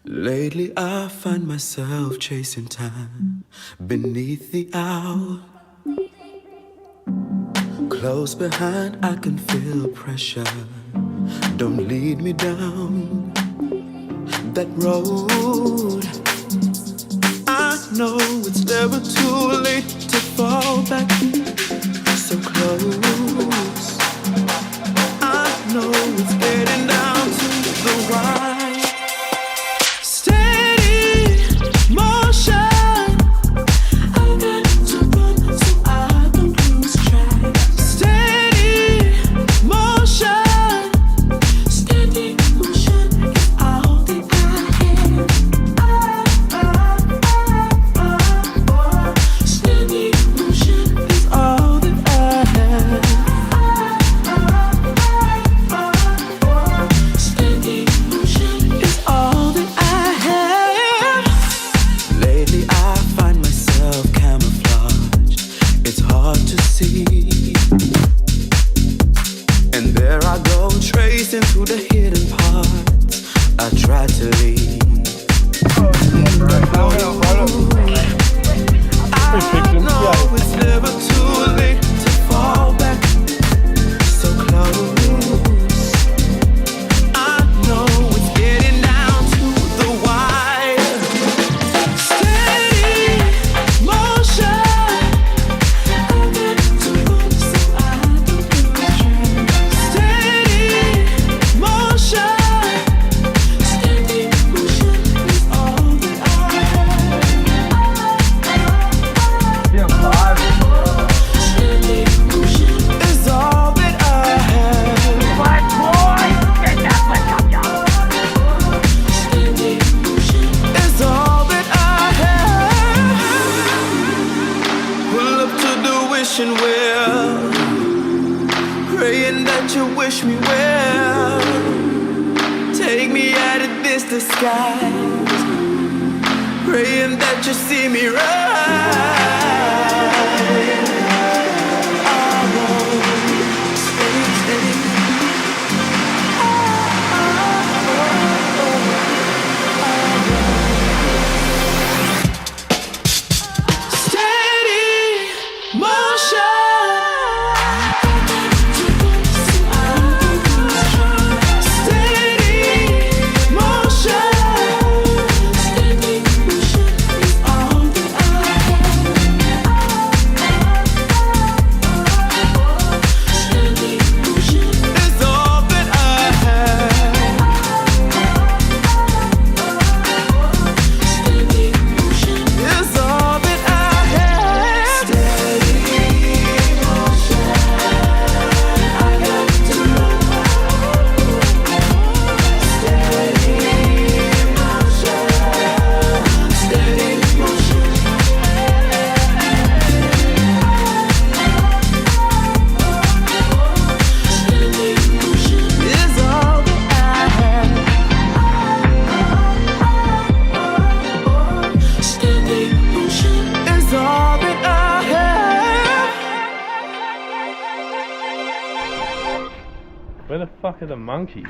Lately I find myself chasing time beneath the hour. Close behind I can feel pressure. Don't lead me down that road. I know it's never too late to fall back so close. I know it's getting down to the wire. Steady motion. I got to run so I don't lose track. Steady motion. Steady motion is all that I have. Steady motion is all that I have. Steady motion is all that I have. Lately I find myself camouflaged. It's hard to see. And there I go, tracing through the hidden parts I try to leave. I know it's never too late to fall back so close. I know it's getting down to the wire. Steady motion. I got to run so I don't lose track. Steady motion. Steady motion is all that I have. Steady motion is all that I have. Steady motion is all that I have. Pull up to the wishing well, praying that you wish me well. Take me out of this disguise, praying that you see me right. I won't stay steady. Steady motion. Steady motion. Steady motion is all that I have. Steady motion is all that I have. Steady motion is all that I have. Steady motion. I got to run. Steady motion. Steady motion. Steady motion is all that I have. Steady motion is all that I have. Where the fuck are the monkeys?